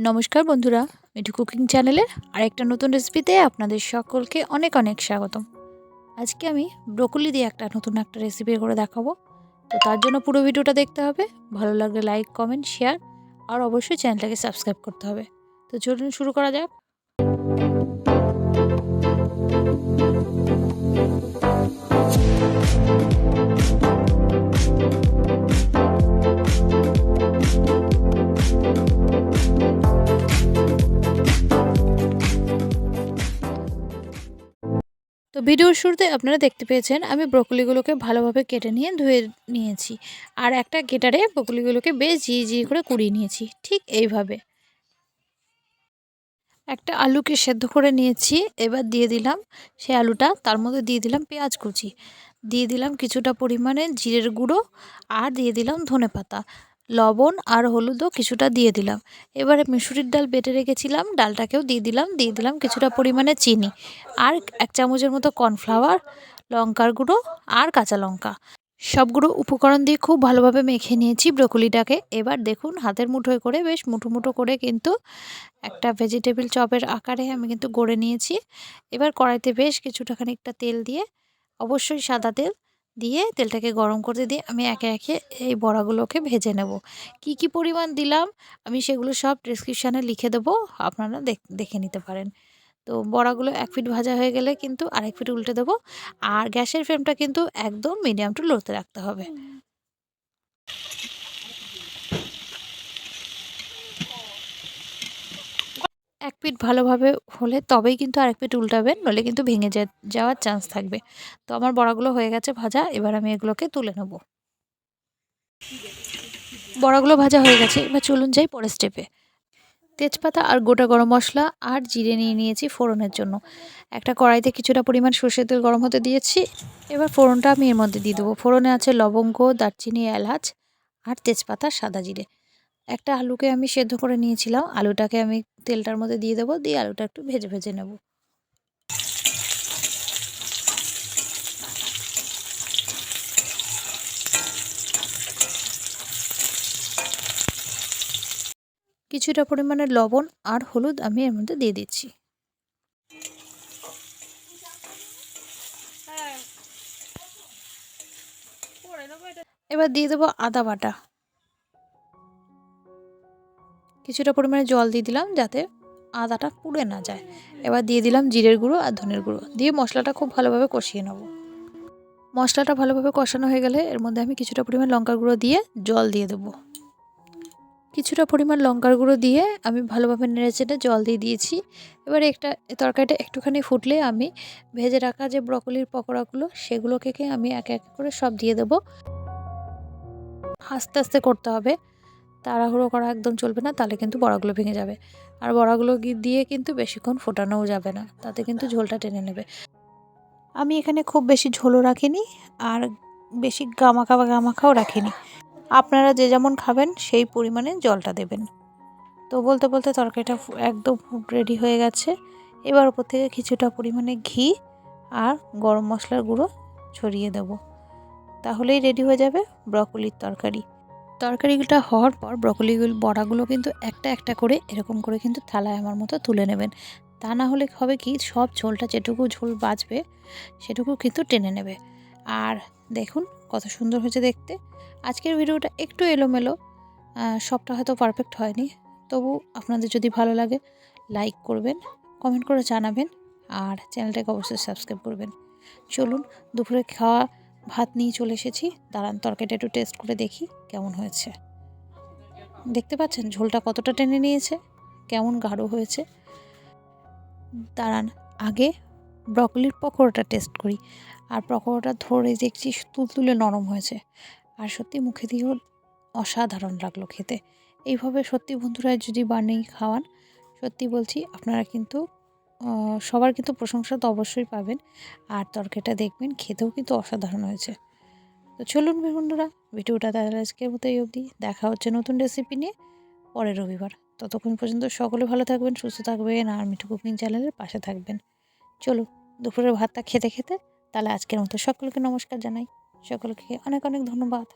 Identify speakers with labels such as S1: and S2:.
S1: নমস্কার বন্ধুরা, মিঠু কুকিং চ্যানেলের আরেকটা নতুন রেসিপিতে আপনাদের সকলকে অনেক অনেক স্বাগতম। আজকে আমি ব্রোকলি দিয়ে নতুন একটা রেসিপি করে দেখাবো। তো তার জন্য পুরো ভিডিওটা দেখতে হবে। ভালো লাগলে লাইক, কমেন্ট, শেয়ার আর অবশ্যই চ্যানেলটাকে সাবস্ক্রাইব করতে হবে। তো চলুন শুরু করা যাক। তো ভিডিওর শুরুতে আপনারা দেখতে পেয়েছেন আমি ব্রোকলিগুলোকে ভালোভাবে কেটে নিয়ে ধুয়ে নিয়েছি। আর একটা গ্রেটারে ব্রোকলিগুলোকে বেশ ঝিরিঝিরি করে কুড়িয়ে নিয়েছি, ঠিক এইভাবে। একটা আলুকে সেদ্ধ করে নিয়েছি। এবার দিয়ে দিলাম সেই আলুটা, তার মধ্যে দিয়ে দিলাম পেঁয়াজ কুচি, দিয়ে দিলাম কিছুটা পরিমাণে জিরের গুঁড়ো, আর দিয়ে দিলাম ধনেপাতা, লবণ আর হলুদও কিছুটা দিয়ে দিলাম। এবারে মুসুরির ডাল বেটে রেখেছিলাম, ডালটাকেও দিয়ে দিলাম কিছুটা পরিমাণে চিনি, আর 1 চামচের মতো কর্নফ্লাওয়ার, লঙ্কার গুঁড়ো আর কাঁচা লঙ্কা। সবগুলো উপকরণ দিয়ে খুব ভালোভাবে মেখে নিয়েছি ব্রোকলিটাকে। এবার দেখুন হাতের মুঠোয় করে বেশ মুঠো মুঠো করে কিন্তু একটা ভেজিটেবিল চপের আকারে আমি কিন্তু গড়ে নিয়েছি। এবার কড়াইতে বেশ কিছুটা খানিকটা তেল দিয়ে, অবশ্যই সাদা তেল দিয়ে, তেলটাকে গরম করতে দিয়ে আমি একে একে এই বড়াগুলোকে ভেজে নেব। কি কি পরিমাণ দিলাম আমি সেগুলো সব ডেসক্রিপশানে লিখে দেবো, আপনারা দেখে নিতে পারেন। তো বড়াগুলো 1 পিঠ ভাজা হয়ে গেলে কিন্তু আরেক পিঠ উল্টে দেবো। আর গ্যাসের ফ্লেমটা কিন্তু একদম মিডিয়াম টু লোতে রাখতে হবে। এক পিঠ ভালোভাবে হলে তবেই কিন্তু আরেক পিঠ উল্টাবেন, নইলে কিন্তু ভেঙে যাওয়ার চান্স থাকবে। তো আমার বড়াগুলো হয়ে গেছে ভাজা, এবার আমি এগুলোকে তুলে নেব। বড়াগুলো ভাজা হয়ে গেছে, এবার চলুন যাই পরের স্টেপে। তেজপাতা আর গোটা গরম মশলা আর জিরে নিয়ে নিয়েছি ফোড়নের জন্য। একটা কড়াইতে কিছুটা পরিমাণ সর্ষের তেল গরম হতে দিয়েছি। এবার ফোড়নটা আমি এর মধ্যে দিয়ে দেবো। ফোড়নে আছে লবঙ্গ, দারচিনি, এলাচ আর তেজপাতা, সাদা জিরে। একটা আলুকে আমি সেদ্ধ করে নিয়েছিলাম, আলুটাকে আমি তেলটার মধ্যে দিয়ে দেবো, দিয়ে আলুটা একটু ভেজে ভেজে নেব। কিছুটা পরিমাণে লবণ আর হলুদ আমি এর মধ্যে দিয়ে দিচ্ছি। এবার দিয়ে দেবো আদা বাটা। কিছুটা পরিমাণে জল দিয়ে দিলাম যাতে আদাটা পুড়ে না যায়। এবার দিয়ে দিলাম জিরের গুঁড়ো আর ধনের গুঁড়ো, দিয়ে মশলাটা খুব ভালোভাবে কষিয়ে নেব। মশলাটা ভালোভাবে কষানো হয়ে গেলে এর মধ্যে আমি কিছুটা পরিমাণ লঙ্কার গুঁড়ো দিয়ে জল দিয়ে দেবো। কিছুটা পরিমাণ লঙ্কার গুঁড়ো দিয়ে আমি ভালোভাবে নেড়েচেড়ে জল দিয়ে দিয়েছি। এবারে তরকারিটা একটুখানি ফুটলে আমি ভেজে রাখা যে ব্রকলির পকোড়াগুলো সেগুলোকে আমি একে একে করে সব দিয়ে দেবো। আস্তে আস্তে করতে হবে, তাড়াহুড়ো করা একদম চলবে না, তাহলে কিন্তু বড়াগুলো ভেঙে যাবে। আর বড়াগুলো দিয়ে কিন্তু বেশিক্ষণ ফোটানোও যাবে না, তাতে কিন্তু ঝোলটা টেনে নেবে। আমি এখানে খুব বেশি ঝোলও রাখিনি আর বেশি গামাখাও রাখিনি। আপনারা যে যেমন খাবেন সেই পরিমাণে জলটা দেবেন। তো বলতে বলতে তরকারিটা একদম রেডি হয়ে গেছে। এবার ওপর থেকে কিছুটা পরিমাণে ঘি আর গরম মশলার গুঁড়ো ছড়িয়ে দেব, তাহলেই রেডি হয়ে যাবে ব্রকলির তরকারি। তরকারিটা হওয়ার পর বড়াগুলো কিন্তু একটা একটা করে এরকম করে কিন্তু থালায় আমার মতো তুলে নেবেন। তা না হলে হবে কি, সব ঝোলটা যেটুকু ঝোল বাঁচবে সেটুকু কিন্তু টেনে নেবে। আর দেখুন কত সুন্দর হয়েছে দেখতে। আজকের ভিডিওটা একটু এলোমেলো, সবটা হয়তো পারফেক্ট হয়নি, তবু আপনাদের যদি ভালো লাগে লাইক করবেন, কমেন্ট করে জানাবেন, আর চ্যানেলটাকে অবশ্যই সাবস্ক্রাইব করবেন। চলুন দুপুরে খাওয়া ভাত নিয়ে চলে এসেছি। দাঁড়ান তরকারিটা একটু টেস্ট করে দেখি কেমন হয়েছে। দেখতে পাচ্ছেন ঝোলটা কতটা টেনে নিয়েছে, কেমন গাঢ় হয়েছে। দাঁড়ান আগে ব্রকলির পকোড়াটা টেস্ট করি। আর পকোড়াটা ধরে দেখছি তুলতুলে নরম হয়েছে, আর সত্যি মুখে দিয়েও অসাধারণ লাগলো খেতে। এইভাবে সত্যি বন্ধুরা যদি বানিয়ে খাওয়ান, সত্যি বলছি আপনারা কিন্তু সবার কিন্তু প্রশংসা তো অবশ্যই পাবেন। আর তরকারিটা দেখবেন খেতেও কিন্তু অসাধারণ হয়েছে। তো চলুন বন্ধুরা, ভিডিওটা তাহলে আজকের মতো এই অবধি। দেখা হচ্ছে নতুন রেসিপি নিয়ে পরের রবিবার। ততক্ষণ পর্যন্ত সকলে ভালো থাকবেন, সুস্থ থাকবেন, আর মিঠু কুকিং চ্যানেলের পাশে থাকবেন। চলো দুপুরের ভাতটা খেতে খেতে তাহলে আজকের মতো সকলকে নমস্কার জানাই। সকলকে অনেক অনেক ধন্যবাদ।